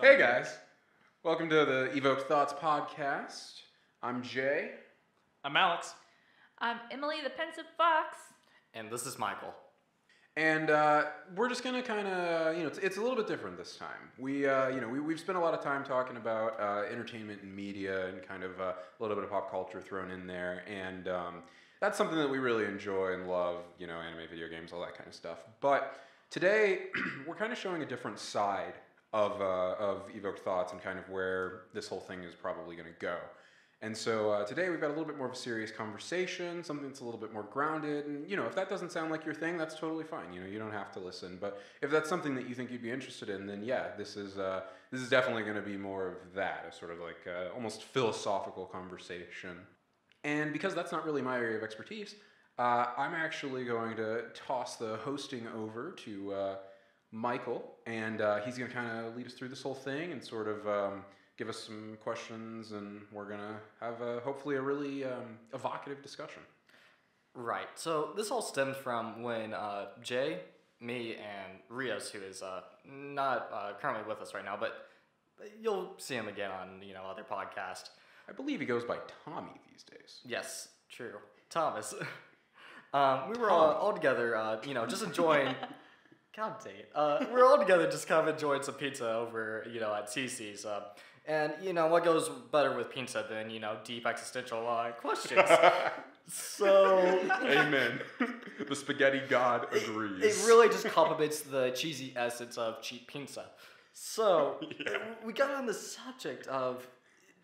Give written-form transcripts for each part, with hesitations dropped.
Hey guys, welcome to the Evoked Thoughts podcast. I'm Jay. I'm Alex. I'm Emily the Pensive Fox. And this is Michael. And we're just gonna kind of, it's a little bit different this time. We've spent a lot of time talking about entertainment and media and kind of a little bit of pop culture thrown in there, and that's something that we really enjoy and love. Anime, video games, all that kind of stuff. But today, we're kind of showing a different side of Evoked Thoughts and kind of where this whole thing is probably going to go. And so today we've got a little bit more of a serious conversation, something that's a little bit more grounded. And, if that doesn't sound like your thing, that's totally fine. You don't have to listen. But if that's something that you think you'd be interested in, then yeah, this is definitely going to be more of that, a sort of like almost philosophical conversation. And because that's not really my area of expertise, I'm actually going to toss the hosting over to Michael, and he's going to kind of lead us through this whole thing and sort of give us some questions, and we're going to have hopefully a really evocative discussion. Right. So this all stems from when Jay, me, and Rios, who is not currently with us right now, but you'll see him again on other podcasts. I believe he goes by Tommy these days. Yes, true. Thomas. We were all together, just enjoying. God dang it. We're all together just kind of enjoying some pizza over, at CC's. And, what goes better with pizza than, deep existential questions? So... Amen. The spaghetti god agrees. It really just complements the cheesy essence of cheap pizza. So, we got on the subject of,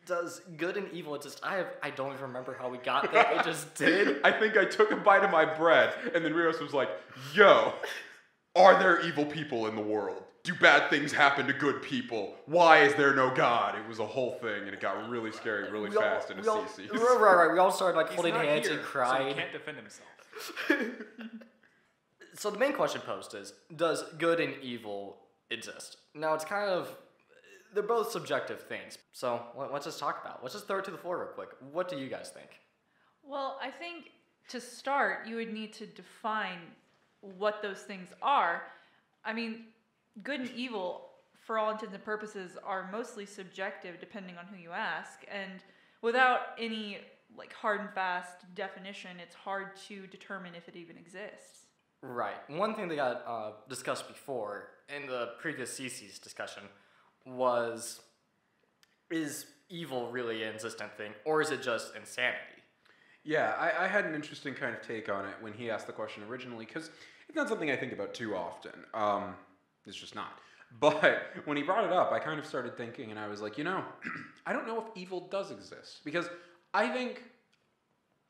does good and evil exist? I don't even remember how we got there. It just did. I think I took a bite of my bread, and then Rios was like, yo... Are there evil people in the world? Do bad things happen to good people? Why is there no God? It was a whole thing, and it got really scary really fast in a CC. Right. We all started holding hands here, and crying. So he can't defend himself. So the main question posed is, does good and evil exist? Now it's kind of, they're both subjective things. So let's just talk about it. Let's just throw it to the floor real quick. What do you guys think? Well, I think to start, you would need to define what those things are. I mean, good and evil, for all intents and purposes, are mostly subjective depending on who you ask. And without any hard and fast definition, it's hard to determine if it even exists. Right. One thing that got discussed before in the previous CC's discussion was, is evil really an existent thing, or is it just insanity? Yeah, I had an interesting kind of take on it when he asked the question originally, because it's not something I think about too often. It's just not. But when he brought it up, I kind of started thinking, and I was like, I don't know if evil does exist. Because I think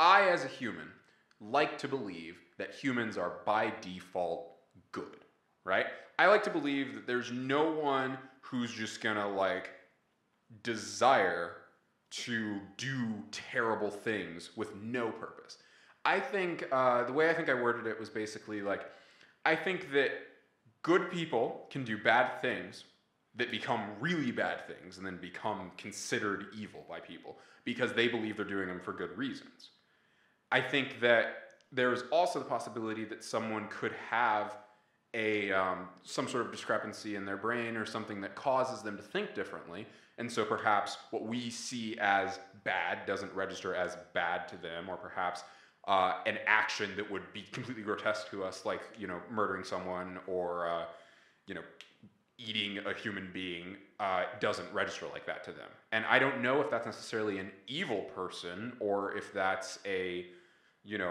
I, as a human, like to believe that humans are by default good, right? I like to believe that there's no one who's just gonna, desire to do terrible things with no purpose. I think, the way I think I worded it was basically I think that good people can do bad things that become really bad things and then become considered evil by people because they believe they're doing them for good reasons. I think that there's also the possibility that someone could have some sort of discrepancy in their brain or something that causes them to think differently. And so perhaps what we see as bad doesn't register as bad to them, or perhaps an action that would be completely grotesque to us, like, murdering someone or, eating a human being, doesn't register like that to them. And I don't know if that's necessarily an evil person or if that's a,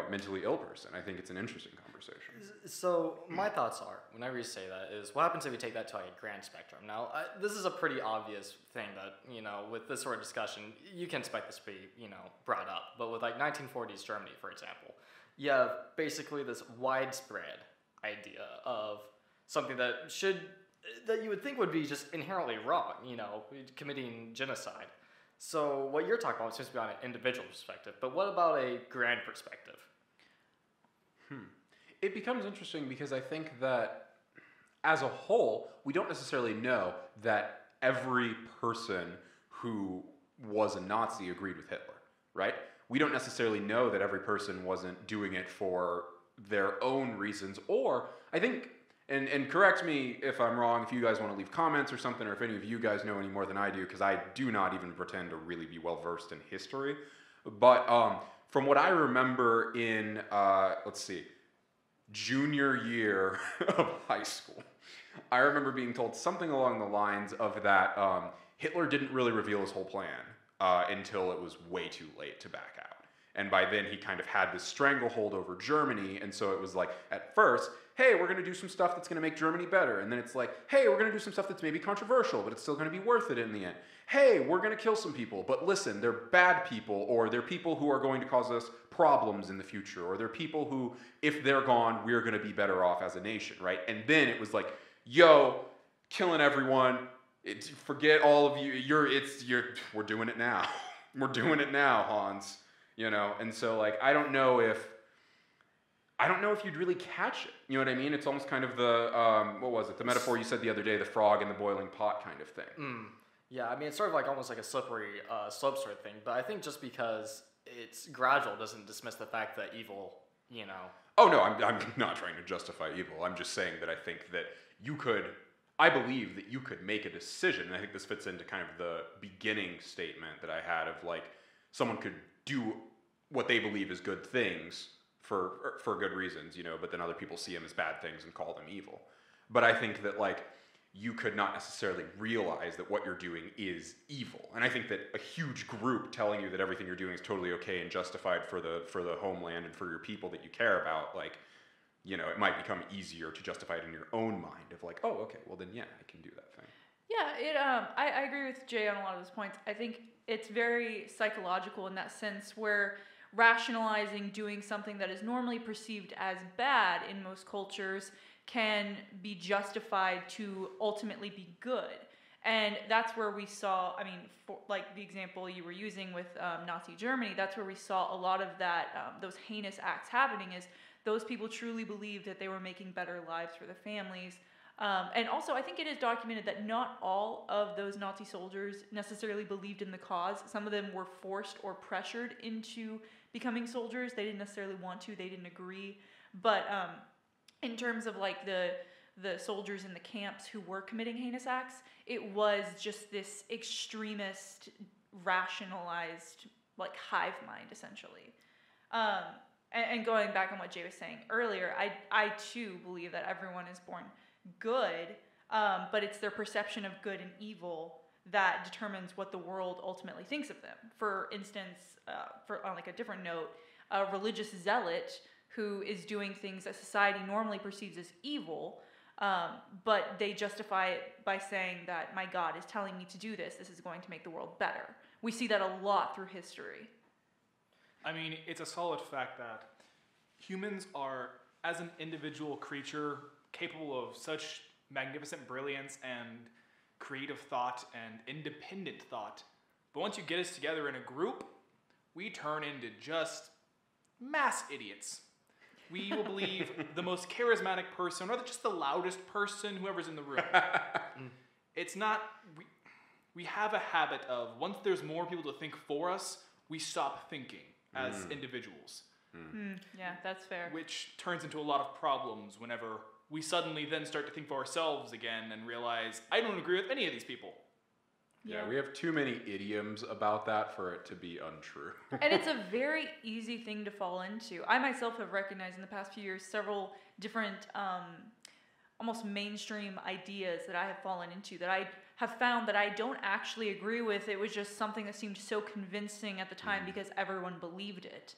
mentally ill person. I think it's an interesting conversation. So my thoughts are, whenever you say that, is what happens if we take that to a grand spectrum? Now, this is a pretty obvious thing that, with this sort of discussion, you can expect this to be, brought up. But with 1940s Germany, for example, you have basically this widespread idea of something that you would think would be just inherently wrong, committing genocide. So what you're talking about seems to be on an individual perspective, but what about a grand perspective? It becomes interesting because I think that as a whole, we don't necessarily know that every person who was a Nazi agreed with Hitler, right? We don't necessarily know that every person wasn't doing it for their own reasons, or I think and correct me if I'm wrong, if you guys want to leave comments or something, or if any of you guys know any more than I do, because I do not even pretend to really be well versed in history. But from what I remember in, let's see, junior year of high school, I remember being told something along the lines of that Hitler didn't really reveal his whole plan until it was way too late to back out. And by then he kind of had this stranglehold over Germany, and so it was like, at first, hey, we're going to do some stuff that's going to make Germany better. And then it's like, hey, we're going to do some stuff that's maybe controversial, but it's still going to be worth it in the end. Hey, we're going to kill some people, but listen, they're bad people, or they're people who are going to cause us problems in the future, or they're people who, if they're gone, we're going to be better off as a nation, right? And then it was like, yo, killing everyone, forget all of you, we're doing it now. We're doing it now, Hans. You know, and so like I don't know if you'd really catch it. You know what I mean? It's almost kind of the what was it? The metaphor you said the other day, the frog in the boiling pot kind of thing. Yeah, I mean it's sort of like almost like a slippery slope sort of thing. But I think just because it's gradual doesn't dismiss the fact that evil, you know. Oh no, I'm not trying to justify evil. I'm just saying that I think that I believe that you could make a decision. And I think this fits into kind of the beginning statement that I had of like someone could do what they believe is good things for good reasons, you know, but then other people see them as bad things and call them evil. But I think that like you could not necessarily realize that what you're doing is evil. And I think that a huge group telling you that everything you're doing is totally okay and justified for the homeland and for your people that you care about, like, you know, it might become easier to justify it in your own mind of like, oh, okay, well then yeah, I can do that thing. Yeah, I agree with Jay on a lot of those points. I think it's very psychological in that sense where rationalizing doing something that is normally perceived as bad in most cultures can be justified to ultimately be good. And that's where we saw, I mean, for, like the example you were using with Nazi Germany, that's where we saw a lot of that, those heinous acts happening is those people truly believed that they were making better lives for their families. And also, I think it is documented that not all of those Nazi soldiers necessarily believed in the cause. Some of them were forced or pressured into becoming soldiers. They didn't necessarily want to. They didn't agree. But in terms of like the soldiers in the camps who were committing heinous acts, it was just this extremist, rationalized, like hive mind, essentially. And going back on what Jay was saying earlier, I too believe that everyone is born good, but it's their perception of good and evil that determines what the world ultimately thinks of them. For instance, on like a different note, a religious zealot who is doing things that society normally perceives as evil, but they justify it by saying that my God is telling me to do this. This is going to make the world better. We see that a lot through history. I mean, it's a solid fact that humans are, as an individual creature, capable of such magnificent brilliance and creative thought and independent thought. But once you get us together in a group, we turn into just mass idiots. We will believe the most charismatic person, or just the loudest person, whoever's in the room. It's not... We have a habit of, once there's more people to think for us, we stop thinking as individuals. Yeah, that's fair. Which turns into a lot of problems whenever we suddenly then start to think for ourselves again and realize, I don't agree with any of these people. Yeah, we have too many idioms about that for it to be untrue. And it's a very easy thing to fall into. I myself have recognized in the past few years several different almost mainstream ideas that I have fallen into that I have found that I don't actually agree with. It was just something that seemed so convincing at the time because everyone believed it.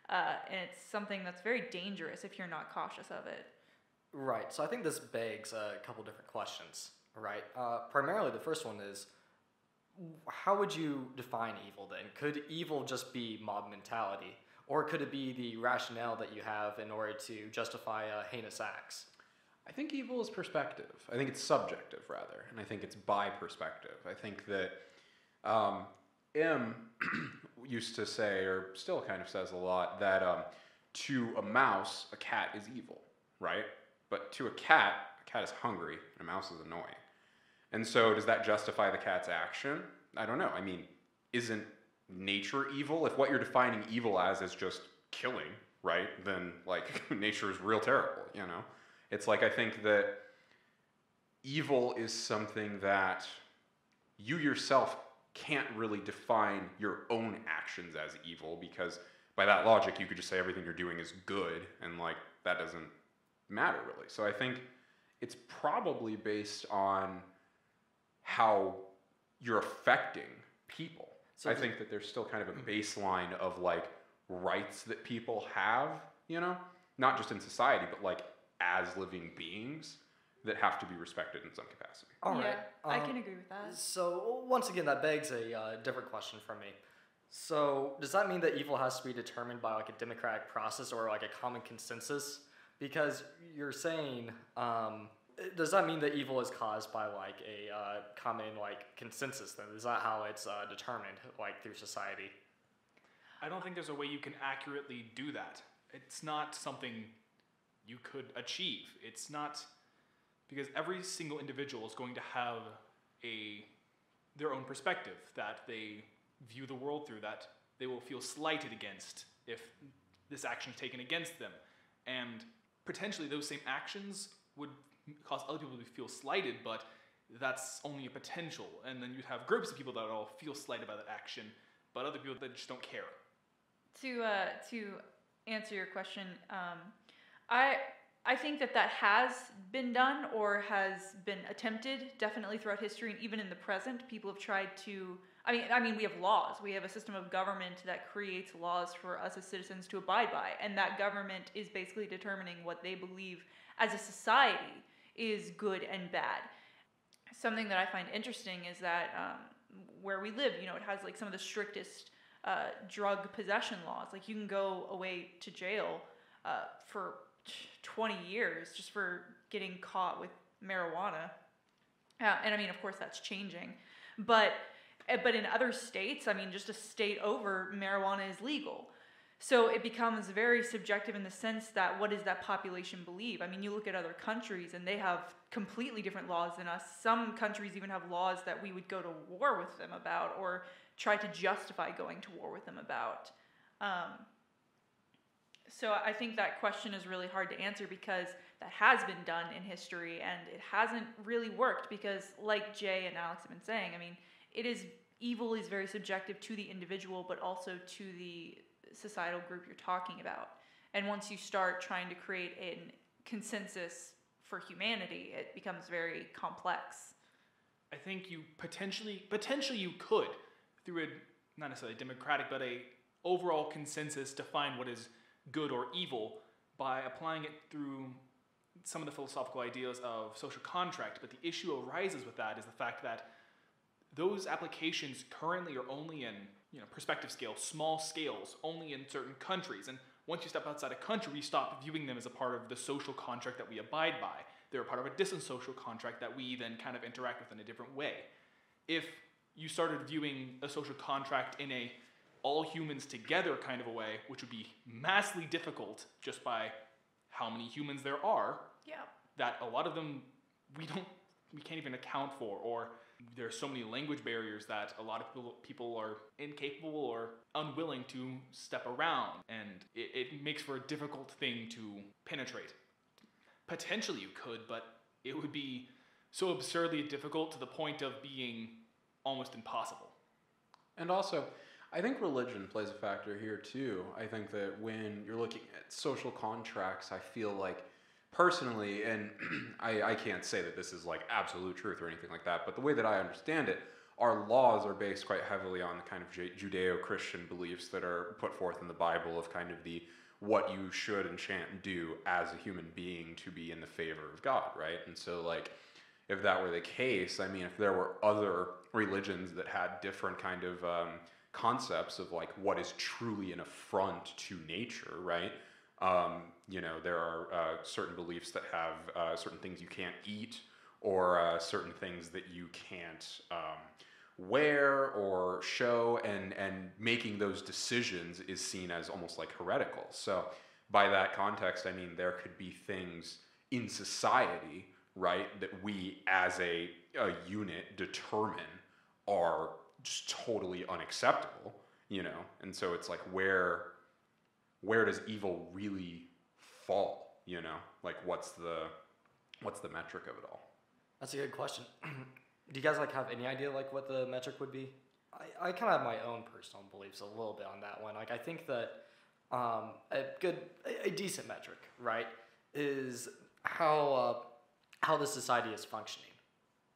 And it's something that's very dangerous if you're not cautious of it. Right, so I think this begs a couple different questions, right? Primarily the first one is, how would you define evil then? Could evil just be mob mentality? Or could it be the rationale that you have in order to justify heinous acts? I think evil is perspective. I think it's subjective, rather. And I think it's by perspective. I think that M used to say, or still kind of says a lot, that to a mouse, a cat is evil, right? But to a cat is hungry, and a mouse is annoying. And so does that justify the cat's action? I don't know. I mean, isn't nature evil? If what you're defining evil as is just killing, right, then, like, nature is real terrible, you know? It's like I think that evil is something that you yourself can't really define your own actions as evil, because by that logic you could just say everything you're doing is good, and like that doesn't matter really. So I think it's probably based on how you're affecting people. So I think that there's still kind of a baseline of like rights that people have, you know, not just in society, but like as living beings that have to be respected in some capacity. All right. Yeah, I can agree with that. So once again, that begs a different question from me. So does that mean that evil has to be determined by like a democratic process or like a common consensus? Because you're saying, does that mean that evil is caused by like a common like consensus? Then is that how it's determined, like through society? I don't think there's a way you can accurately do that. It's not something you could achieve. It's not, because every single individual is going to have their own perspective that they view the world through, that they will feel slighted against if this action is taken against them. And potentially those same actions would cause other people to feel slighted, but that's only a potential. And then you'd have groups of people that all feel slighted by that action, but other people that just don't care. To answer your question, I think that has been done or has been attempted definitely throughout history, and even in the present, people have tried to. I mean, we have laws. We have a system of government that creates laws for us as citizens to abide by, and that government is basically determining what they believe as a society is good and bad. Something that I find interesting is that where we live, it has like some of the strictest drug possession laws. Like you can go away to jail for 20 years just for getting caught with marijuana. And I mean, of course, that's changing. But in other states, I mean, just a state over, marijuana is legal. So it becomes very subjective in the sense that what does that population believe? I mean, you look at other countries and they have completely different laws than us. Some countries even have laws that we would go to war with them about or try to justify going to war with them about. So I think that question is really hard to answer because that has been done in history and it hasn't really worked because, like Jay and Alex have been saying, I mean, evil is very subjective to the individual, but also to the societal group you're talking about. And once you start trying to create a consensus for humanity, it becomes very complex. I think you potentially you could, through a not necessarily democratic, but a overall consensus, define what is good or evil by applying it through some of the philosophical ideas of social contract. But the issue arises with that is the fact that those applications currently are only in perspective scale, small scales, only in certain countries. And once you step outside a country, we stop viewing them as a part of the social contract that we abide by. They're a part of a distant social contract that we then kind of interact with in a different way. If you started viewing a social contract in a all humans together kind of a way, which would be massively difficult just by how many humans there are, that a lot of them we can't even account for, or there are so many language barriers that a lot of people are incapable or unwilling to step around, and it makes for a difficult thing to penetrate. Potentially you could, but it would be so absurdly difficult to the point of being almost impossible. And also, I think religion plays a factor here too. I think that when you're looking at social contracts, I feel like personally, and I can't say that this is like absolute truth or anything like that, but the way that I understand it, our laws are based quite heavily on the kind of Judeo-Christian beliefs that are put forth in the Bible of kind of the what you should and shan't do as a human being to be in the favor of God, right? And so like, if that were the case, I mean, if there were other religions that had different kind of concepts of like what is truly an affront to nature, right? There are certain beliefs that have certain things you can't eat, or certain things that you can't wear or show, and making those decisions is seen as almost like heretical. So by that context, I mean, there could be things in society, right, that we as a unit determine are just totally unacceptable, and so it's like where does evil really fall, You know, like what's the metric of it all? That's a good question. Do you guys like have any idea like what the metric would be? I kind of have my own personal beliefs a little bit on that one. Like I think that a decent metric, right, is how the society is functioning,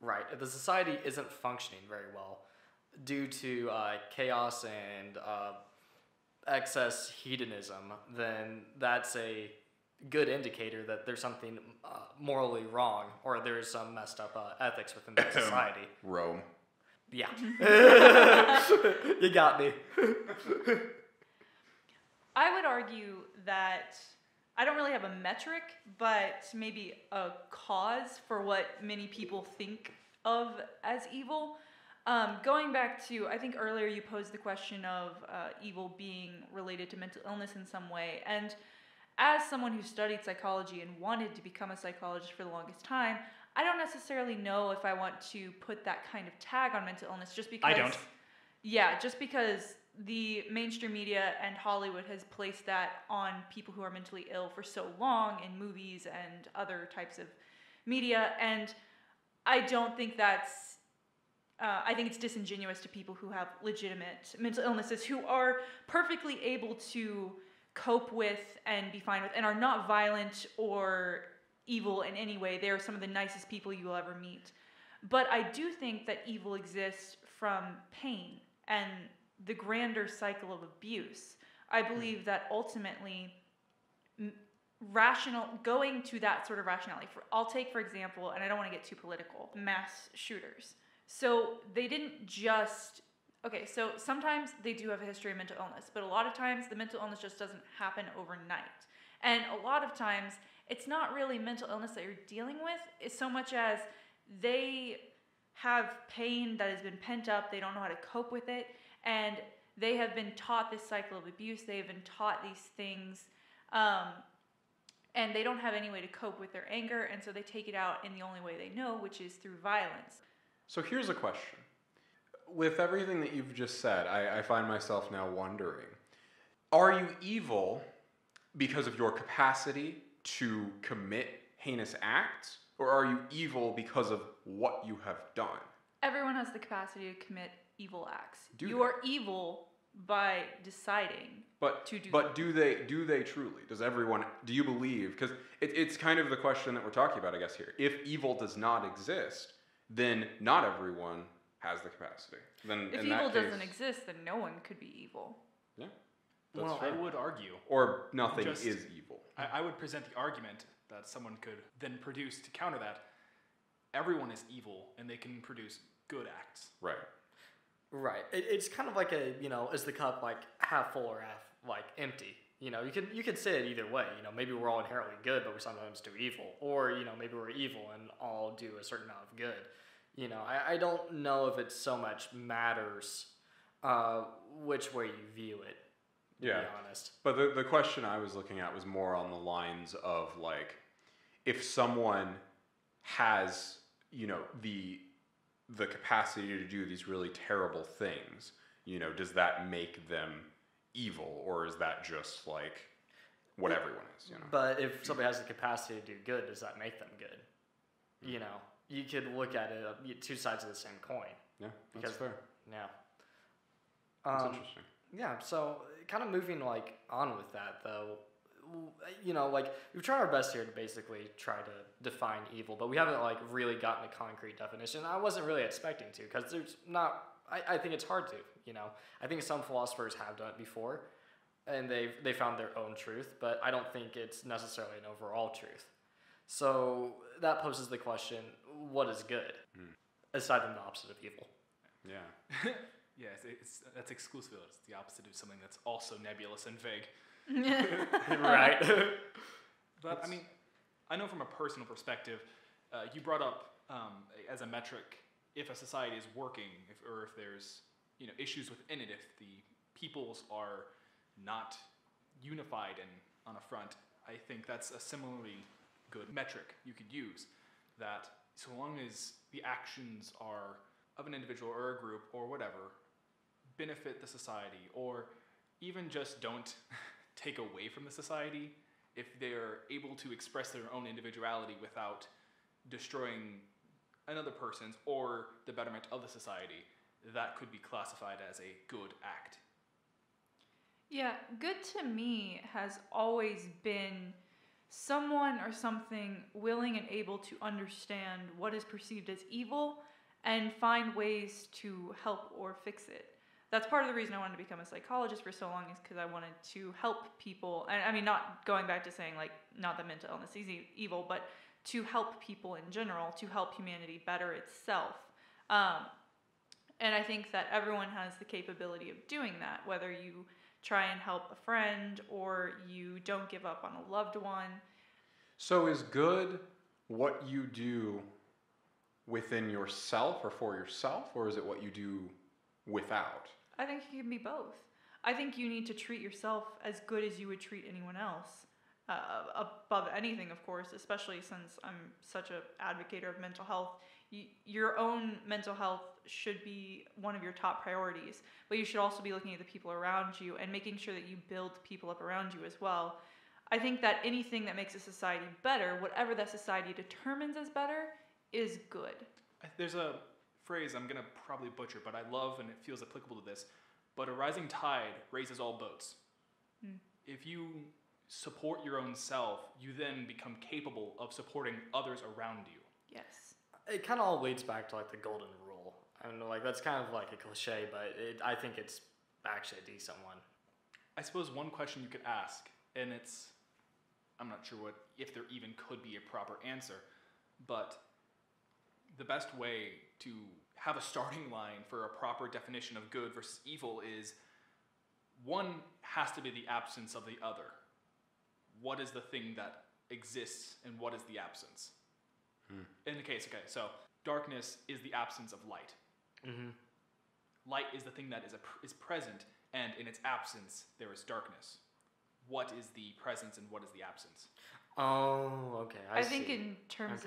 right? If the society isn't functioning very well due to chaos and excess hedonism, then that's a good indicator that there's something morally wrong or there's some messed up ethics within that society. Rome. Yeah. You got me. I would argue that I don't really have a metric, but maybe a cause for what many people think of as evil. Going back to, I think earlier you posed the question of evil being related to mental illness in some way. And as someone who studied psychology and wanted to become a psychologist for the longest time, I don't necessarily know if I want to put that kind of tag on mental illness just because... I don't. Yeah, just because the mainstream media and Hollywood has placed that on people who are mentally ill for so long in movies and other types of media. And I don't think that's... I think it's disingenuous to people who have legitimate mental illnesses who are perfectly able to cope with and be fine with and are not violent or evil in any way. They are some of the nicest people you will ever meet. But I do think that evil exists from pain and the grander cycle of abuse. I believe that ultimately going to that sort of rationality. I'll take, for example, and I don't want to get too political, mass shooters. So they didn't just... Okay, so sometimes they do have a history of mental illness, but a lot of times the mental illness just doesn't happen overnight. And a lot of times it's not really mental illness that you're dealing with, it's so much as they have pain that has been pent up, they don't know how to cope with it, and they have been taught this cycle of abuse, they have been taught these things, and they don't have any way to cope with their anger, and so they take it out in the only way they know, which is through violence. So here's a question. With everything that you've just said, I find myself now wondering, are you evil because of your capacity to commit heinous acts, or are you evil because of what you have done? Everyone has the capacity to commit evil acts. Do you they? are evil by deciding to do But do they truly? Do you believe? Because it's kind of the question that we're talking about, I guess, here. If evil does not exist, then not everyone has the capacity. Then If in evil that case, doesn't exist, then no one could be evil. Yeah, that's Well, fair. I would argue. Or nothing is evil. I would present the argument that someone could then produce to counter that. Everyone is evil, and they can produce good acts. Right. Right. It's kind of like is the cup like half full or half like empty? You could say it either way. Maybe we're all inherently good, but we sometimes do evil, or maybe we're evil and all do a certain amount of good. I don't know if it so much matters which way you view it. To be honest. But the question I was looking at was more on the lines of like, if someone has the capacity to do these really terrible things, does that make them evil, or is that just like what everyone is? But if somebody has the capacity to do good, does that make them good? You could look at it two sides of the same coin. Yeah, that's fair. Yeah. That's interesting. Yeah, so kind of moving like on with that though, we've tried our best here to basically try to define evil, but we haven't like really gotten a concrete definition. I wasn't really expecting to, because there's not. I think it's hard to. I think some philosophers have done it before, and they found their own truth, but I don't think it's necessarily an overall truth. So that poses the question: what is good, aside from the opposite of evil? Yeah. Yeah, that's exclusive. It's the opposite of something that's also nebulous and vague. Right. But I know from a personal perspective, you brought up as a metric if a society is working, or if there's issues within it, if the peoples are not unified and on a front. I think that's a similarly good metric you could use. That so long as the actions are of an individual or a group or whatever benefit the society, or even just don't take away from the society, if they're able to express their own individuality without destroying another person's or the betterment of the society, that could be classified as a good act. Yeah, good to me has always been someone or something willing and able to understand what is perceived as evil and find ways to help or fix it. That's part of the reason I wanted to become a psychologist for so long, is because I wanted to help people. And I mean, not going back to saying like not that mental illness is evil, but to help people in general, to help humanity better itself. And I think that everyone has the capability of doing that, whether you try and help a friend or you don't give up on a loved one. So is good what you do within yourself or for yourself, or is it what you do without? I think it can be both. I think you need to treat yourself as good as you would treat anyone else, above anything, of course, especially since I'm such an advocate of mental health. Your own mental health should be one of your top priorities, but you should also be looking at the people around you and making sure that you build people up around you as well. I think that anything that makes a society better, whatever that society determines as better, is good. There's a phrase I'm going to probably butcher, but I love and it feels applicable to this. But a rising tide raises all boats. If you support your own self, you then become capable of supporting others around you. Yes. It kind of all leads back to like the golden rule. I don't know, like that's kind of like a cliche, but I think it's actually a decent one. I suppose one question you could ask, and I'm not sure if there even could be a proper answer, but the best way to have a starting line for a proper definition of good versus evil is one has to be the absence of the other. What is the thing that exists and what is the absence? In the case, okay, so darkness is the absence of light. Light is the thing that is present, and in its absence, there is darkness. What is the presence and what is the absence? Oh, okay. I think see. in terms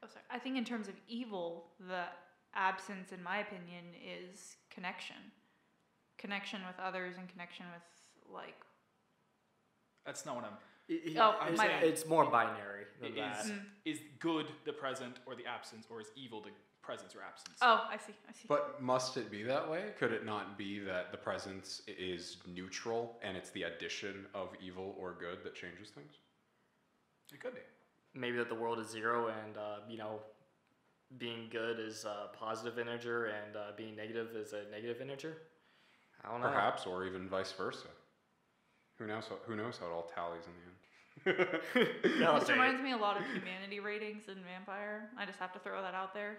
Okay. I think in terms of evil, the absence, in my opinion, is connection. Connection with others and connection with, like... That's not what I'm It's more binary than that. Is good the present or the absence, or is evil the presence or absence? Oh, I see. But must it be that way? Could it not be that the presence is neutral and it's the addition of evil or good that changes things? It could be. Maybe that the world is zero and, being good is a positive integer and being negative is a negative integer? I don't know. Perhaps, or even vice versa. Who knows how it all tallies in the end? This reminds me a lot of humanity ratings in Vampire. I just have to throw that out there.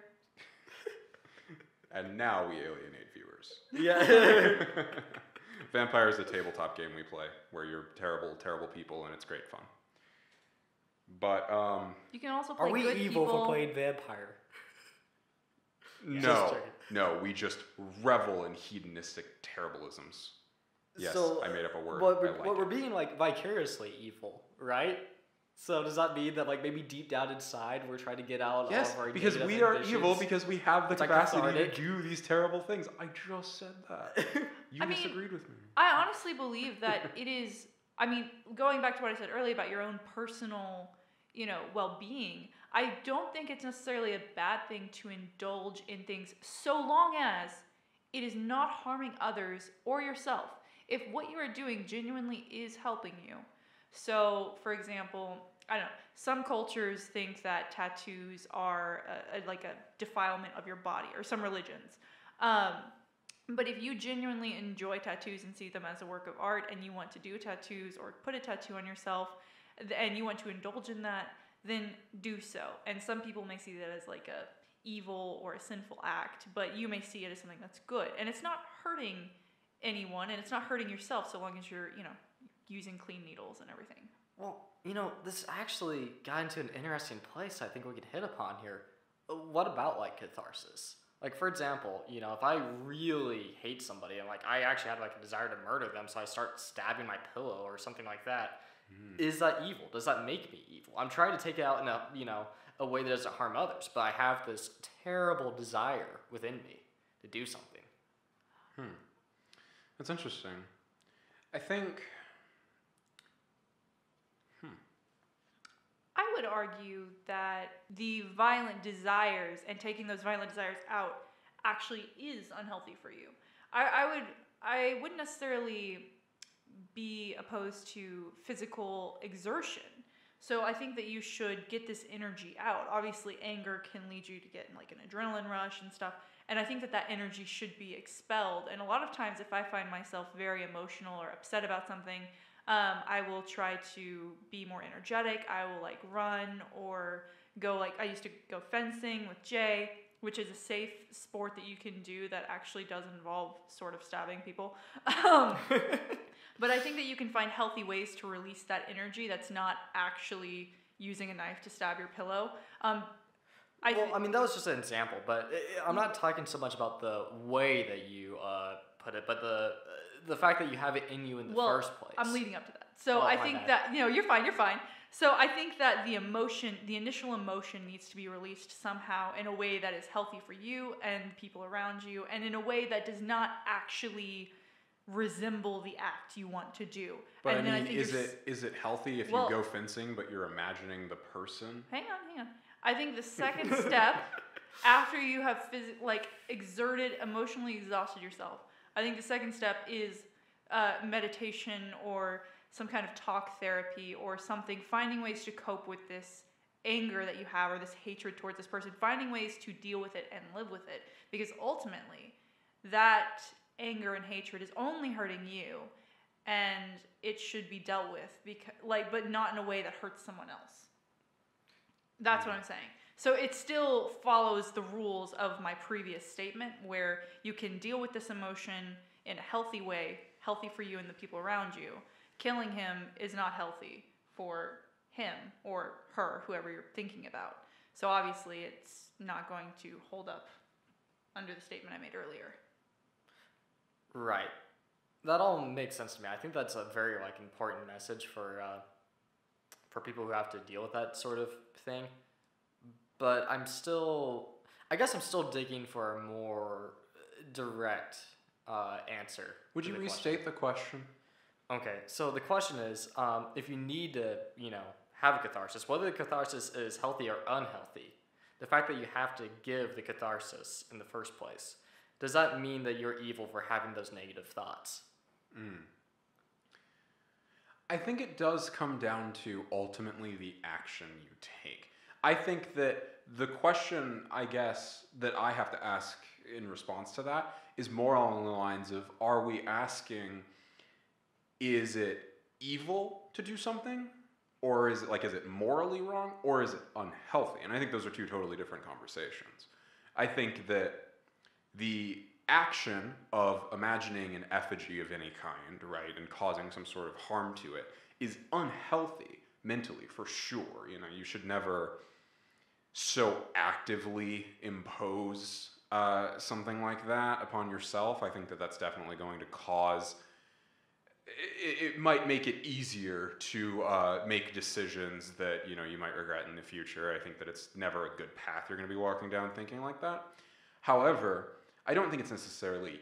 And now we alienate viewers. Yeah. Vampire is a tabletop game we play where you're terrible, terrible people, and it's great fun. But you can also play Are we good evil people. for playing Vampire? No, we just revel in hedonistic terribleisms. Yes, So, I made up a word. We're being like vicariously evil, right? So does that mean that like maybe deep down inside we're trying to get out Yes, all of our because negative we are ambitions? evil because we have the It's like capacity cathartic. to do these terrible things. I just said that. You I mean, disagreed with me. I honestly believe that it is, going back to what I said earlier about your own personal, well-being, I don't think it's necessarily a bad thing to indulge in things so long as it is not harming others or yourself. If what you are doing genuinely is helping you. So, for example, I don't know, some cultures think that tattoos are like a defilement of your body, or some religions. But if you genuinely enjoy tattoos and see them as a work of art and you want to do tattoos or put a tattoo on yourself and you want to indulge in that, then do so. And some people may see that as like a evil or a sinful act, but you may see it as something that's good. And it's not hurting anyone and it's not hurting yourself so long as you're, using clean needles and everything. Well, this actually got into an interesting place I think we could hit upon here. What about like catharsis? Like, for example, if I really hate somebody and like I actually had like a desire to murder them, so I start stabbing my pillow or something like that, is that evil? Does that make me evil? I'm trying to take it out in a way that doesn't harm others, but I have this terrible desire within me to do something. That's interesting. I think... would argue that the violent desires and taking those violent desires out actually is unhealthy for you. I wouldn't necessarily be opposed to physical exertion. So I think that you should get this energy out. Obviously, anger can lead you to get like an adrenaline rush and stuff. And I think that that energy should be expelled. And a lot of times, if I find myself very emotional or upset about something, I will try to be more energetic. I will like run or go like, I used to go fencing with Jay, which is a safe sport that you can do that actually does involve sort of stabbing people. But I think that you can find healthy ways to release that energy that's not actually using a knife to stab your pillow. I mean, that was just an example, but I'm not talking so much about the way that you put it, but the fact that you have it in you in the first place. I'm leading up to that. So I think that, you're fine. So I think that the initial emotion needs to be released somehow in a way that is healthy for you and people around you, and in a way that does not actually resemble the act you want to do. But and I mean, is it healthy if you go fencing but you're imagining the person? Hang on. I think the second step, after you have exerted, emotionally exhausted yourself, I think the second step is meditation or some kind of talk therapy or something, finding ways to cope with this anger that you have or this hatred towards this person, finding ways to deal with it and live with it. Because ultimately, that anger and hatred is only hurting you, and it should be dealt with, but not in a way that hurts someone else. That's what I'm saying. So it still follows the rules of my previous statement, where you can deal with this emotion in a healthy way, healthy for you and the people around you. Killing him is not healthy for him or her, whoever you're thinking about. So obviously it's not going to hold up under the statement I made earlier. Right. That all makes sense to me. I think that's a very important message for people who have to deal with that sort of thing. But I guess I'm still digging for a more direct answer. Would you restate the question? Okay, so the question is, if you need to, have a catharsis, whether the catharsis is healthy or unhealthy, the fact that you have to give the catharsis in the first place, does that mean that you're evil for having those negative thoughts? I think it does come down to ultimately the action you take. I think that the question, I guess, that I have to ask in response to that is more along the lines of, are we asking, is it evil to do something? Or is it morally wrong? Or is it unhealthy? And I think those are two totally different conversations. I think that the action of imagining an effigy of any kind, right, and causing some sort of harm to it is unhealthy mentally, for sure. You should never so actively impose something like that upon yourself. I think that that's definitely going to cause... It might make it easier to make decisions that you might regret in the future. I think that it's never a good path you're going to be walking down thinking like that. However, I don't think it's necessarily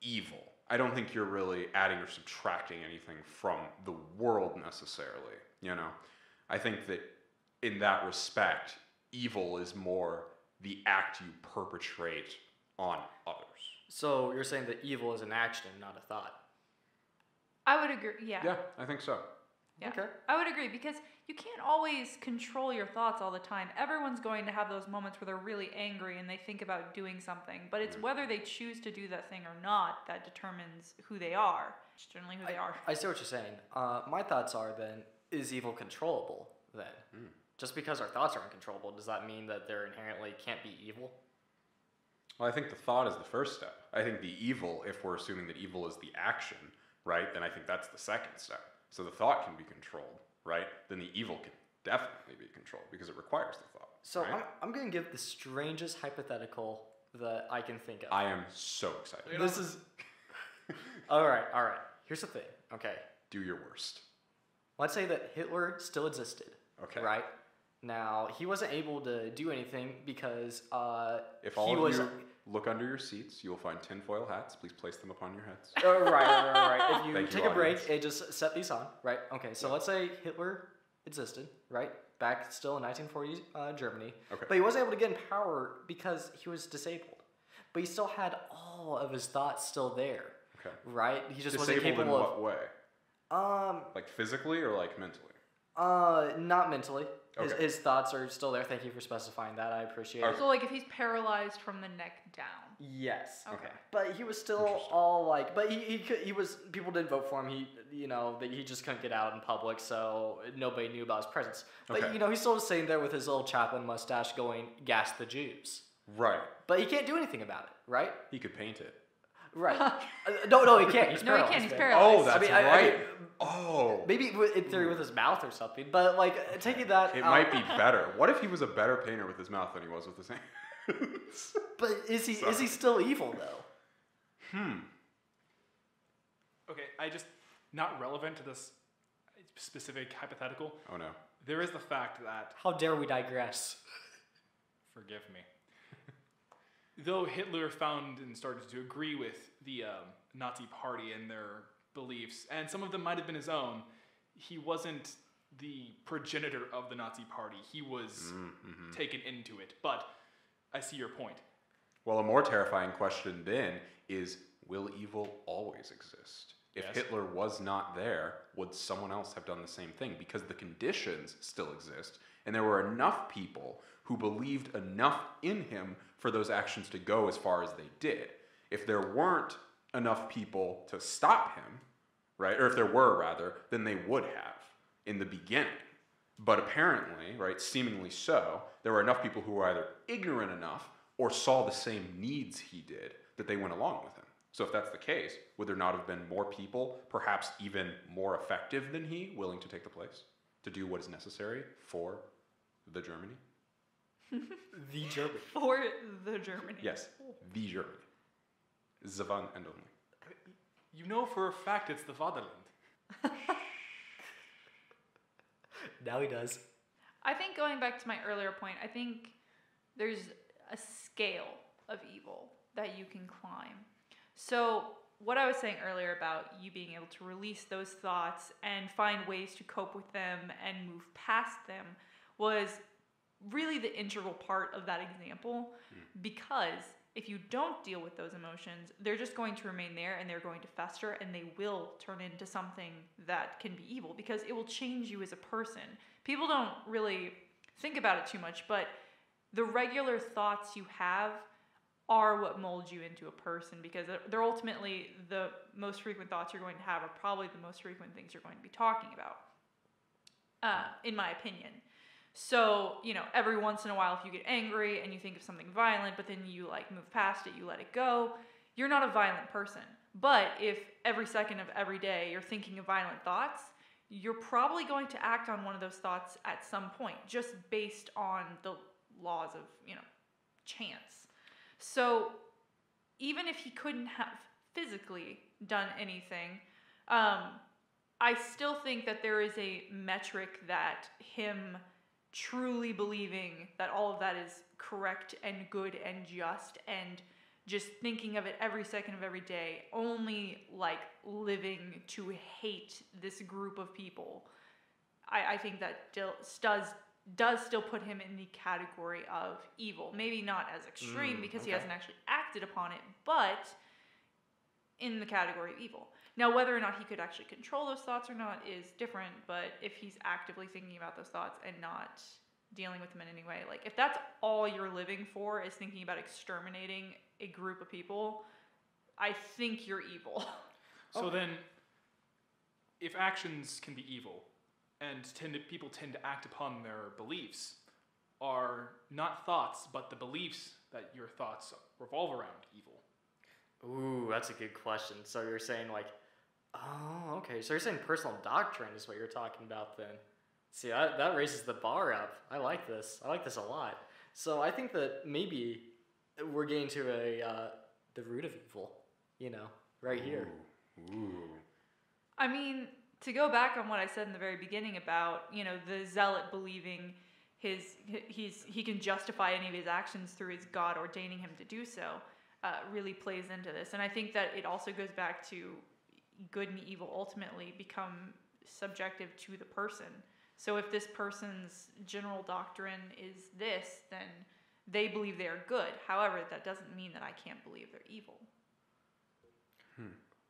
evil. I don't think you're really adding or subtracting anything from the world necessarily. I think that in that respect, evil is more the act you perpetrate on others. So you're saying that evil is an action, not a thought? I would agree, yeah. Yeah, I think so. Yeah. Okay. I would agree, because you can't always control your thoughts all the time. Everyone's going to have those moments where they're really angry and they think about doing something, but it's whether they choose to do that thing or not that determines who they are. It's generally who they are. I see what you're saying. My thoughts are then, is evil controllable then? Just because our thoughts are uncontrollable, does that mean that there inherently can't be evil? Well, I think the thought is the first step. I think the evil, if we're assuming that evil is the action, right, then I think that's the second step. So the thought can be controlled, right? Then the evil can definitely be controlled because it requires the thought. So right? I'm going to give the strangest hypothetical that I can think of. I am so excited. This is... All right. Here's the thing, okay? Do your worst. Let's say that Hitler still existed, Okay. right? Now, he wasn't able to do anything because if all of you look under your seats, you will find tinfoil hats. Please place them upon your heads. Right. If you Thank take you, a break audience. and just set these on, right? Okay, so let's say Hitler existed, right? Back still in 1940s Germany. Okay. But he wasn't able to get in power because he was disabled. But he still had all of his thoughts still there, Okay. right? He just Disabled wasn't capable in what way? of... Like physically or like mentally? Not mentally. Okay. His thoughts are still there. Thank you for specifying that. I appreciate it. So, like, if he's paralyzed from the neck down. Yes. Okay. But he was still all like, but he was, people didn't vote for him. He just couldn't get out in public, so nobody knew about his presence. But, Okay. he's still sitting there with his little chaplain mustache going, gas the Jews. Right. But he can't do anything about it, right? He could paint it. Right. No, he can't. He's No, he paralyzed. can't. He's man. paralyzed. Oh, that's I right. mean, Oh. maybe in theory with his mouth or something, but like taking that It out- might be better. What if he was a better painter with his mouth than he was with his hands? But is he still evil though? Okay, not relevant to this specific hypothetical. Oh no. There is the fact that, How dare we digress? forgive me, though Hitler found and started to agree with the Nazi Party and their beliefs, and some of them might have been his own, he wasn't the progenitor of the Nazi Party. He was taken into it. But I see your point. Well, a more terrifying question then is, will evil always exist? If Yes. Hitler was not there, would someone else have done the same thing? Because the conditions still exist, and there were enough people who believed enough in him for those actions to go as far as they did. If there weren't enough people to stop him, right, or if there were rather, then they would have in the beginning. But apparently, right, seemingly so, there were enough people who were either ignorant enough or saw the same needs he did that they went along with him. So if that's the case, would there not have been more people, perhaps even more effective than he, willing to take the place, to do what is necessary for the Germany? The German. For the Germany. Yes, the Germany. The one and only. You know for a fact it's the Vaterland. Now he does. I think going back to my earlier point, I think there's a scale of evil that you can climb. So what I was saying earlier about you being able to release those thoughts and find ways to cope with them and move past them was really the integral part of that example, because if you don't deal with those emotions, they're just going to remain there and they're going to fester and they will turn into something that can be evil because it will change you as a person. People don't really think about it too much, but the regular thoughts you have are what molds you into a person, because they're ultimately the most frequent thoughts you're going to have are probably the most frequent things you're going to be talking about, in my opinion. So, every once in a while, if you get angry and you think of something violent, but then you move past it, you let it go, you're not a violent person. But if every second of every day you're thinking of violent thoughts, you're probably going to act on one of those thoughts at some point, just based on the laws of, chance. So even if he couldn't have physically done anything, I still think that there is a metric that him truly believing that all of that is correct and good and just, and just thinking of it every second of every day, only living to hate this group of people, I think that does still put him in the category of evil. Maybe not as extreme because he hasn't actually acted upon it, but in the category of evil. Now, whether or not he could actually control those thoughts or not is different, but if he's actively thinking about those thoughts and not dealing with them in any way, if that's all you're living for is thinking about exterminating a group of people, I think you're evil. So then, if actions can be evil, and people tend to act upon their beliefs, are not thoughts, but the beliefs that your thoughts revolve around evil? Ooh, that's a good question. So you're saying oh, okay. So you're saying personal doctrine is what you're talking about then. See, that raises the bar up. I like this. I like this a lot. So I think that maybe we're getting to the root of evil, right here. Ooh. I mean, to go back on what I said in the very beginning about, the zealot believing he can justify any of his actions through his God ordaining him to do so, really plays into this. And I think that it also goes back to good and evil ultimately become subjective to the person. So if this person's general doctrine is this, then they believe they are good. However, that doesn't mean that I can't believe they're evil.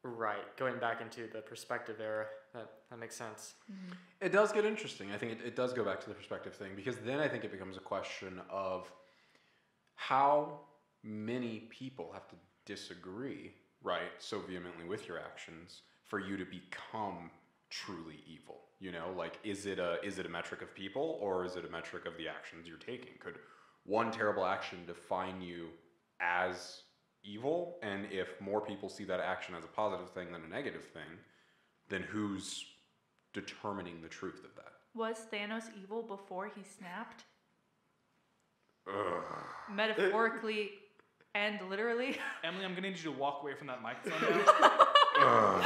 Right. Going back into the perspective era, that makes sense. Mm-hmm. It does get interesting. I think it does go back to the perspective thing, because then I think it becomes a question of how many people have to disagree, right, so vehemently with your actions for you to become truly evil. You know, like, is it a metric of people, or is it a metric of the actions you're taking? Could one terrible action define you as evil? And if more people see that action as a positive thing than a negative thing, then who's determining the truth of that? Was Thanos evil before he snapped? Ugh. Metaphorically and literally? Emily, I'm gonna need you to walk away from that microphone now. Ugh.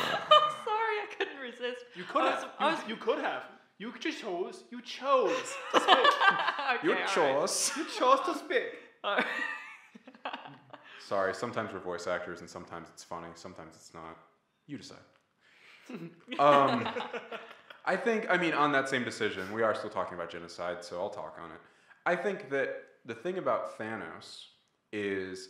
Sorry, I couldn't resist. You could have. You could have. You just chose. You chose to speak. Okay, You all right. chose. You chose to speak. Sorry, sometimes we're voice actors and sometimes it's funny, sometimes it's not. You decide. I think, on that same decision, we are still talking about genocide, so I'll talk on it. I think that the thing about Thanos is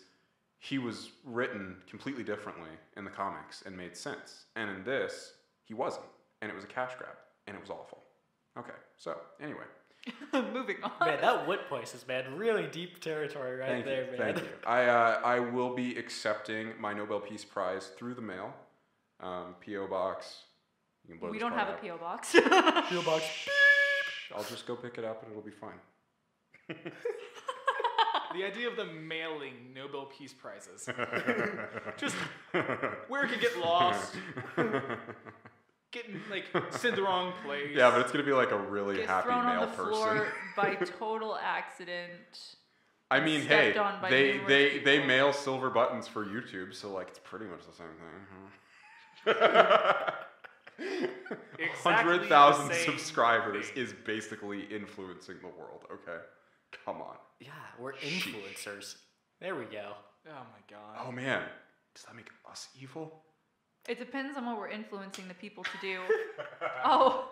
he was written completely differently in the comics and made sense. And in this, he wasn't. And it was a cash grab. And it was awful. Okay, so anyway. Moving on. Man, that wit places, man. Really deep territory right there, man. Thank you. I will be accepting my Nobel Peace Prize through the mail. P.O. Box. You can blow We this don't part have a out. P.O. box. P.O. box. I'll just go pick it up and it'll be fine. The idea of them mailing Nobel Peace Prizes. Just where it could get lost. Getting, sent the wrong place. Yeah, but it's going to be like a really Gets happy thrown male on the person. floor by total accident. I mean, stepped hey, on by they numerous they people. mail silver buttons for YouTube, so it's pretty much the same thing. Exactly 100,000 the same subscribers thing. is basically influencing the world. Okay, come on. Yeah, we're influencers. There we go. Oh my god. Oh man, does that make us evil? It depends on what we're influencing the people to do. Oh,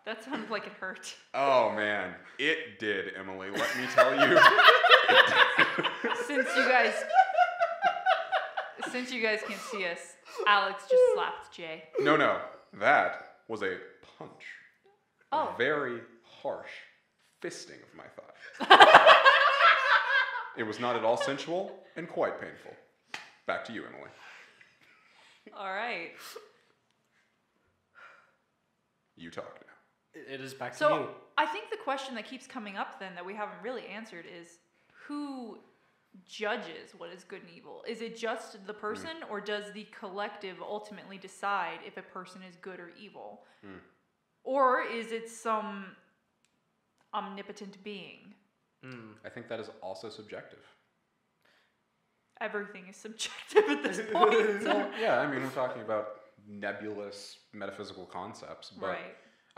that sounded like it hurt. Oh man, it did, Emily. Let me tell you. Since you guys can't see us, Alex just slapped Jay. No, that was a punch. Oh. A very harsh fisting of my thigh. It was not at all sensual and quite painful. Back to you, Emily. All right. You talk now. It is back to So you. I think the question that keeps coming up then that we haven't really answered is who judges what is good and evil? Is it just the person, or does the collective ultimately decide if a person is good or evil? Or is it some omnipotent being? I think that is also subjective. Everything is subjective at this point. Well, yeah, we're talking about nebulous metaphysical concepts, but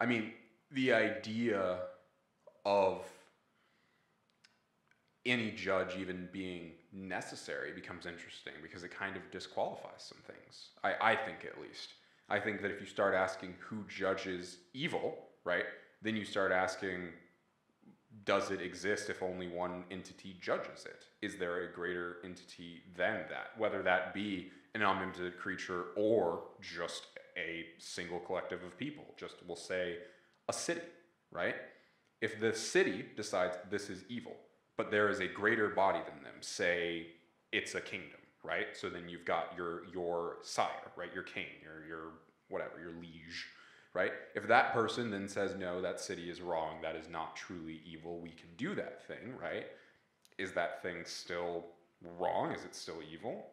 Right. The idea of any judge even being necessary becomes interesting because it kind of disqualifies some things. I think, at least. I think that if you start asking who judges evil, right, then you start asking, does it exist if only one entity judges it? Is there a greater entity than that? Whether that be an omnipotent creature or just a single collective of people. Just, we'll say, a city, right? If the city decides this is evil, but there is a greater body than them, say it's a kingdom, right? So then you've got your sire, right? Your king, your whatever, your liege, right? If that person then says, no, that city is wrong, that is not truly evil, we can do that thing, right? Is that thing still wrong? Is it still evil?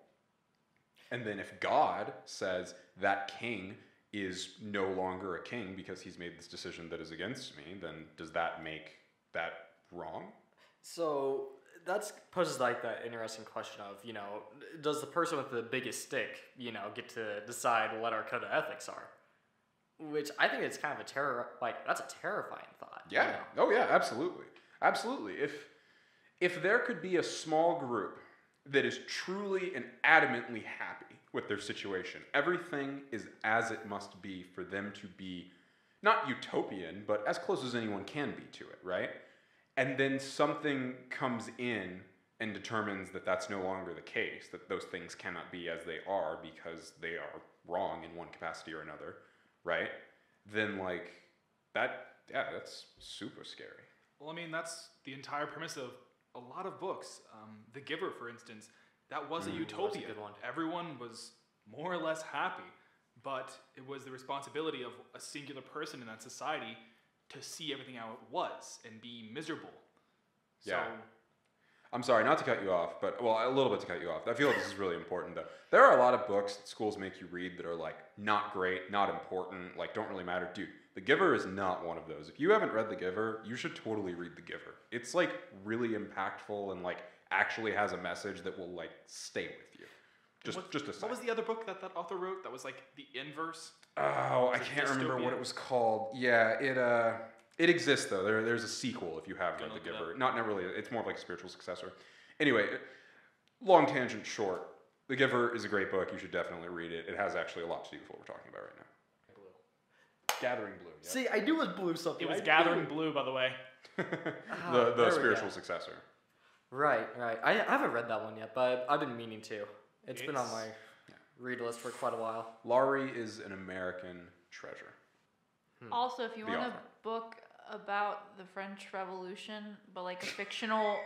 And then if God says that king is no longer a king because he's made this decision that is against me, then does that make that wrong? So that poses that interesting question of, does the person with the biggest stick, get to decide what our code of ethics are? Which I think is kind of that's a terrifying thought. Yeah. Oh yeah, absolutely. Absolutely. If there could be a small group that is truly and adamantly happy with their situation, everything is as it must be for them to be not utopian, but as close as anyone can be to it, right? And then something comes in and determines that that's no longer the case, that those things cannot be as they are because they are wrong in one capacity or another, right? Then like that's super scary. Well, I mean, that's the entire premise of a lot of books. The Giver, for instance, that was a utopia. good one. Everyone was more or less happy, but it was the responsibility of a singular person in that society to see everything how it was and be miserable. Yeah. So, I'm sorry, not to cut you off, but, well, a little bit to cut you off. I feel like this is really important, though. There are a lot of books that schools make you read that are, like, not great, not important, like, don't really matter. Dude, The Giver is not one of those. If you haven't read The Giver, you should totally read The Giver. It's, like, really impactful and, like, actually has a message that will, like, stay with you. Just a second. what was the other book that that author wrote that was like the inverse? Oh, I Was it can't remember what dystopian? it was called. Yeah, it exists though. There's a sequel if you have read Gonna The look it Giver. Not really. It's more of like a spiritual successor. Anyway, long tangent short. The Giver is a great book. You should definitely read it. It has actually a lot to do with what we're talking about right now. Blue. Gathering Blue. Yeah. See, I knew it was blue something. It was I Gathering knew. Blue, by the way. the there we spiritual go. successor. Right. I haven't read that one yet, but I've been meaning to. It's been on It's- my read list for quite a while. Laurie is an American treasure. Also, if you The want a author. book about the French Revolution, but like a fictional,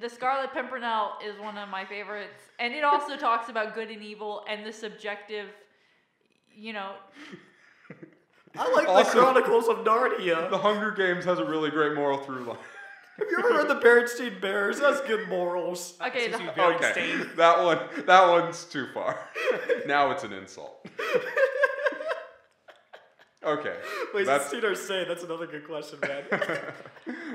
The Scarlet Pimpernel is one of my favorites, and it also talks about good and evil and the subjective, you know. I like Also- the Chronicles of Narnia. The Hunger Games has a really great moral through line. Have you ever read the Berenstain Bears? That's good morals. Okay, Seems to the- be very Okay, stained. that one's too far. Now it's an insult. Okay, Wait, that's Cedar say that's another good question, man.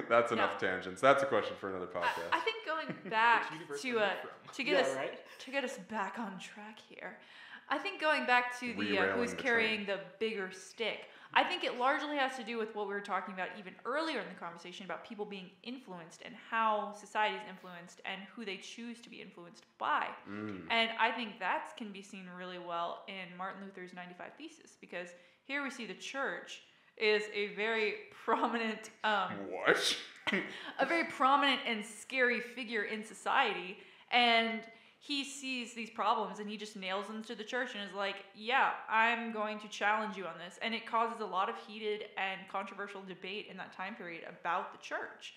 that's enough tangents. That's a question for another podcast. I think going back universe to are you from? to get Yeah, us right. to get us back on track here, I think going back to the Derailing who's the carrying the bigger stick, I think it largely has to do with what we were talking about even earlier in the conversation about people being influenced and how society is influenced and who they choose to be influenced by. And I think that can be seen really well in Martin Luther's 95 Thesis, because here we see the church is a very prominent What? a very prominent and scary figure in society, and he sees these problems and he just nails them to the church and is like, yeah, I'm going to challenge you on this. And it causes a lot of heated and controversial debate in that time period about the church.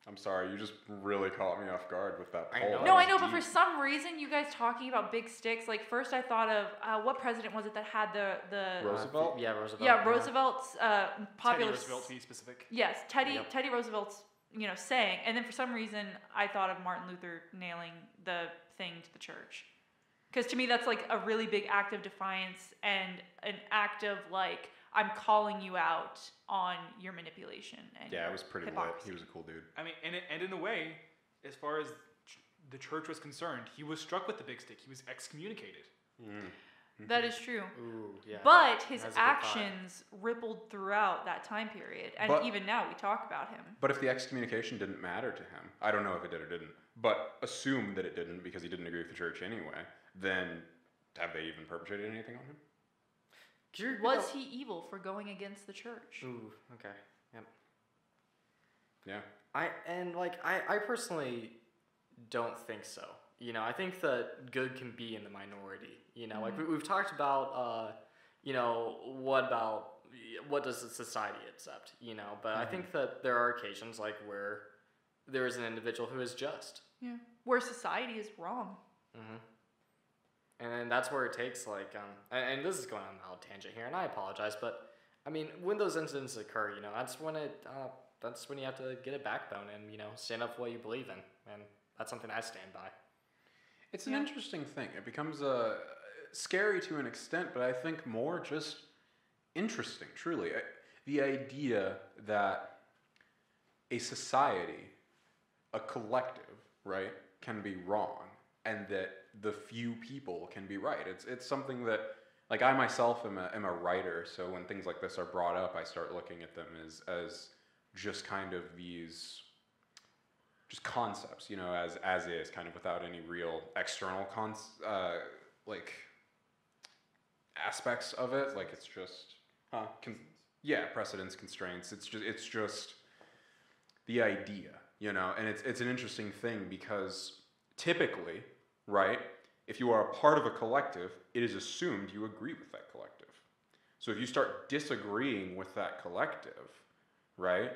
I'm sorry, you just really caught me off guard with that I poll. know. That No, was I know, but deep. for some reason, you guys talking about big sticks, like first I thought of, what president was it that had the Roosevelt? Yeah, Roosevelt. yeah, Roosevelt's Teddy popular... Roosevelt, to be specific. Yes, Teddy Yep. Teddy Roosevelt's, you know, saying, and then for some reason I thought of Martin Luther nailing the thing to the church, because to me that's like a really big act of defiance and an act of like, I'm calling you out on your manipulation and Yeah, your it was pretty lit. hypocrisy. He was a cool dude. I mean, and in a way, as far as the church was concerned, he was struck with the big stick. He was excommunicated. That is true. Ooh, yeah. But his That's a good thought. actions rippled throughout that time period, and But- even now we talk about him. But if the excommunication didn't matter to him, I don't know if it did or didn't, but assume that it didn't because he didn't agree with the church anyway, then have they even perpetrated anything on him? Could you repeat Was that? he evil for going against the church? Ooh, okay. Yep. Yeah. I personally don't think so. You know, I think that good can be in the minority. You know, like we've talked about, you know, what does the society accept? You know, but I think that there are occasions like where there is an individual who is just. Yeah. Where society is wrong. And then that's where it takes and this is going on a mild tangent here, and I apologize, but I mean, when those incidents occur, you know, that's when you have to get a backbone and, you know, stand up for what you believe in, and that's something I stand by. It's an Yeah. interesting thing. It becomes scary to an extent, but I think more just interesting, truly. The idea that a society, a collective, right, can be wrong, and that the few people can be right. It's something that, like, I myself am a writer, so when things like this are brought up, I start looking at them as just kind of these just concepts, you know, as is, kind of without any real external aspects of it. Like, it's just Huh? Yeah, precedence, constraints. It's just the idea, and it's an interesting thing because typically, right, if you are a part of a collective, it is assumed you agree with that collective. So if you start disagreeing with that collective, right,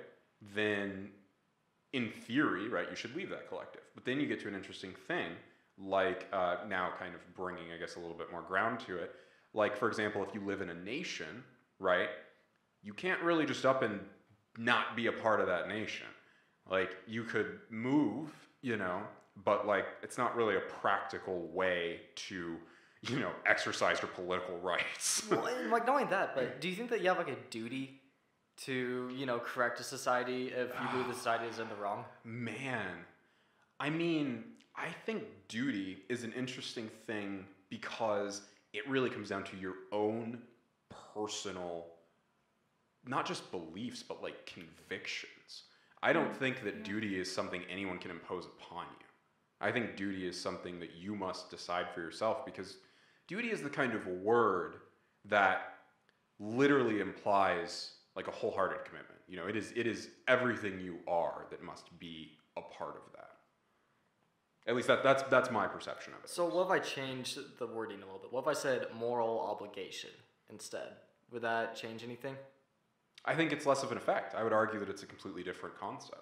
then in theory, right, you should leave that collective. But then you get to an interesting thing, like now kind of bringing, I guess, a little bit more ground to it. Like, for example, if you live in a nation, right, you can't really just up and not be a part of that nation. Like, you could move, but like, it's not really a practical way to, exercise your political rights. Well, and, like, knowing that, but do you think that you have like a duty to, correct a society if you believe the society is in the wrong? Man, I mean, I think duty is an interesting thing because it really comes down to your own personal, not just beliefs, but like convictions. I don't think that duty is something anyone can impose upon you. I think duty is something that you must decide for yourself, because duty is the kind of word that literally implies like a wholehearted commitment. It is everything you are that must be a part of that. At least that's my perception of it. So what if I changed the wording a little bit? What if I said moral obligation instead? Would that change anything? I think it's less of an effect. I would argue that it's a completely different concept.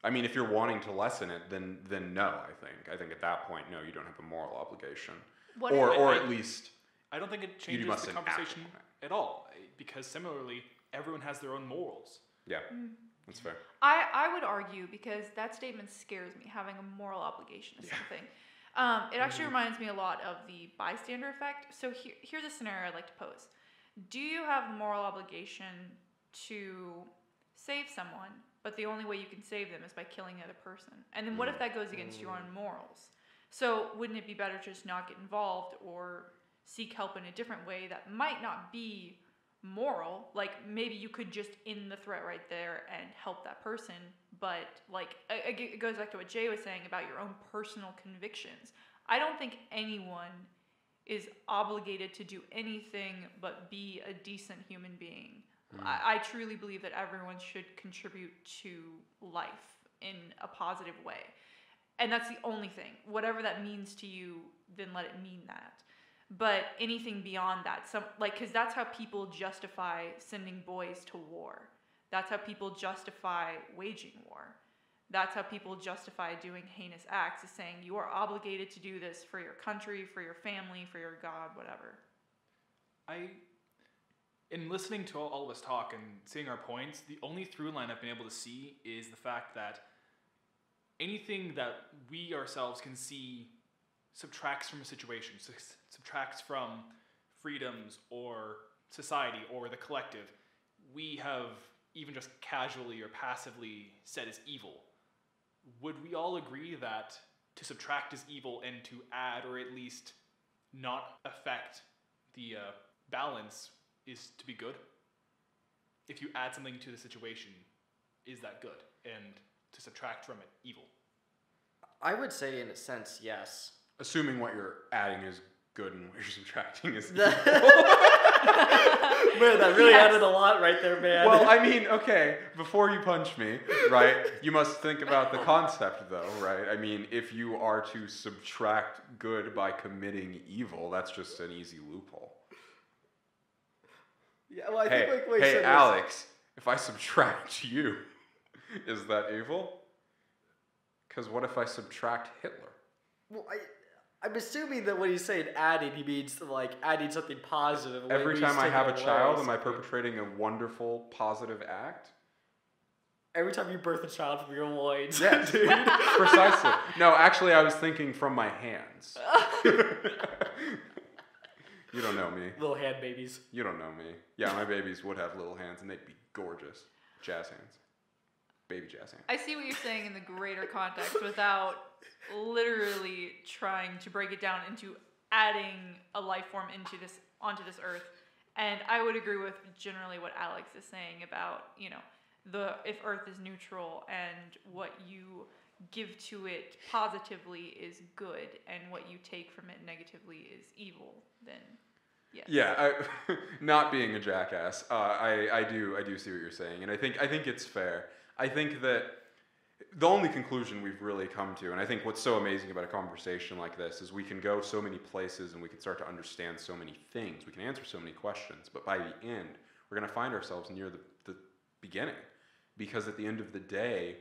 I mean, if you're wanting to lessen it, then no, I think at that point, no, you don't have a moral obligation. Or at least I don't think it changes the conversation at all, because similarly, everyone has their own morals. Yeah, that's fair. I would argue, because that statement scares me, having a moral obligation is something. It actually reminds me a lot of the bystander effect. So here's a scenario I'd like to pose. Do you have the moral obligation to save someone, but the only way you can save them is by killing the other person? And then what if that goes against your own morals? So wouldn't it be better to just not get involved or seek help in a different way that might not be moral? Like, maybe you could just end the threat right there and help that person, but like it goes back to what Jay was saying about your own personal convictions. I don't think anyone is obligated to do anything but be a decent human being. I truly believe that everyone should contribute to life in a positive way. And that's the only thing. Whatever that means to you, then let it mean that. But anything beyond that, because that's how people justify sending boys to war. That's how people justify waging war. That's how people justify doing heinous acts, is saying you are obligated to do this for your country, for your family, for your God, whatever. In listening to all of us talk and seeing our points, the only through line I've been able to see is the fact that anything that we ourselves can see subtracts from a situation, subtracts from freedoms or society or the collective, we have even just casually or passively said is evil. Would we all agree that to subtract is evil and to add, or at least not affect the balance, is to be good? If you add something to the situation, is that good? And to subtract from it, evil? I would say, in a sense, yes. Assuming what you're adding is good and what you're subtracting is evil. Man, that really added a lot right there, man. Well, I mean, okay, before you punch me, right, you must think about the concept, though, right? I mean, if you are to subtract good by committing evil, that's just an easy loophole. Yeah, well, I hey, think like hey, Alex, if I subtract you, is that evil? Because what if I subtract Hitler? Well, I'm assuming that when he's saying adding, he means like adding something positive. Every time I have a child, am I perpetrating a wonderful, positive act? Every time you birth a child from your loins. Yeah, dude. Precisely. No, actually, I was thinking from my hands. You don't know me. Little hand babies. You don't know me. Yeah, my babies would have little hands, and they'd be gorgeous. Jazz hands. Baby jazz hands. I see what you're saying in the greater context without literally trying to break it down into adding a life form onto this earth. And I would agree with generally what Alex is saying about, if Earth is neutral and what you give to it positively is good and what you take from it negatively is evil, then Yes. Yeah, not being a jackass. I do see what you're saying, and I think it's fair. I think that the only conclusion we've really come to, and I think what's so amazing about a conversation like this, is we can go so many places and we can start to understand so many things. We can answer so many questions, but by the end, we're going to find ourselves near the beginning, because at the end of the day,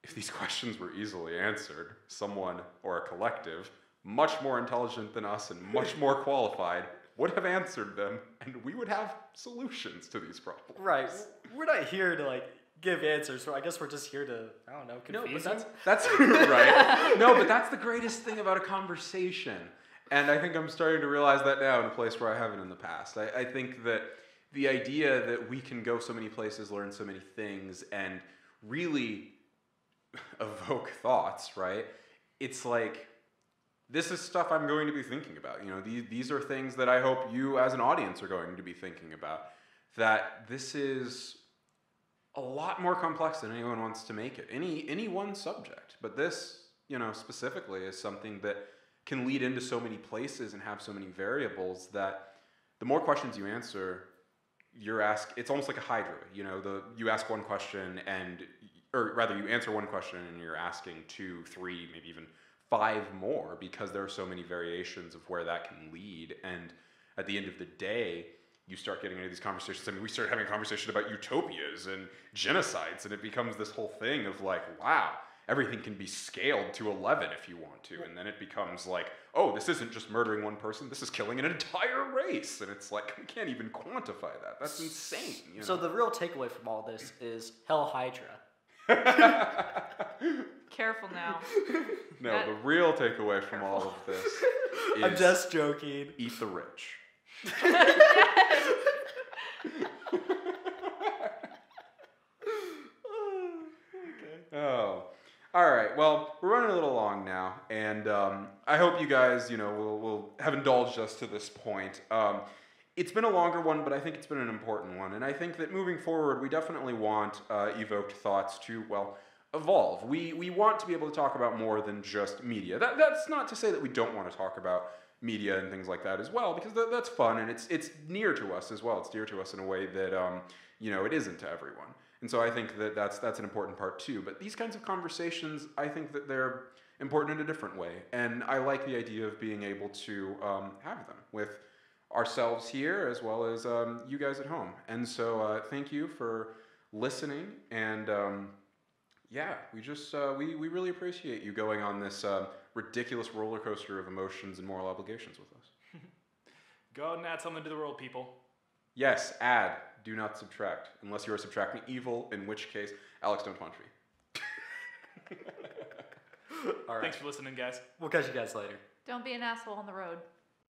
if these questions were easily answered, someone or a collective much more intelligent than us and much more qualified would have answered them, and we would have solutions to these problems. Right. We're not here to like give answers. So I guess we're just here to, I don't know, confuse No, you. but that's right. No, but that's the greatest thing about a conversation. And I think I'm starting to realize that now in a place where I haven't in the past. I think that the idea that we can go so many places, learn so many things, and really evoke thoughts, right? It's like, this is stuff I'm going to be thinking about. You know, these are things that I hope you as an audience are going to be thinking about. That this is a lot more complex than anyone wants to make it. Any one subject. But this, you know, specifically is something that can lead into so many places and have so many variables that the more questions you answer, it's almost like a hydra. You know, you ask one question or rather you answer one question and you're asking 2, 3, maybe even 5 more, because there are so many variations of where that can lead. And at the end of the day, you start getting into these conversations. I mean, we start having a conversation about utopias and genocides, and it becomes this whole thing of like, wow, everything can be scaled to 11 if you want to. And then it becomes like, oh, this isn't just murdering one person, this is killing an entire race. And it's like, we can't even quantify that. That's insane. You know? So the real takeaway from all this is Hell Hydra. Careful now. No, the real takeaway from all of this is I'm just joking. Eat the rich. Oh, all right. Well, we're running a little long now, and I hope you guys, you know, will have indulged us to this point. It's been a longer one, but I think it's been an important one, and I think that moving forward, we definitely want Evoked Thoughts to, well, evolve. We want to be able to talk about more than just media. That's not to say that we don't want to talk about media and things like that as well, because that's fun, and it's near to us as well. It's dear to us in a way that you know, it isn't to everyone. And so I think that that's an important part too. But these kinds of conversations, I think that they're important in a different way, and I like the idea of being able to have them with ourselves here as well as you guys at home. And so thank you for listening, and yeah, we just we really appreciate you going on this ridiculous roller coaster of emotions and moral obligations with us. Go out and add something to the world, people. Yes, add, do not subtract, unless you are subtracting evil, in which case, Alex, don't punch me. All right. Thanks for listening, guys. We'll catch you guys later. Don't be an asshole on the road.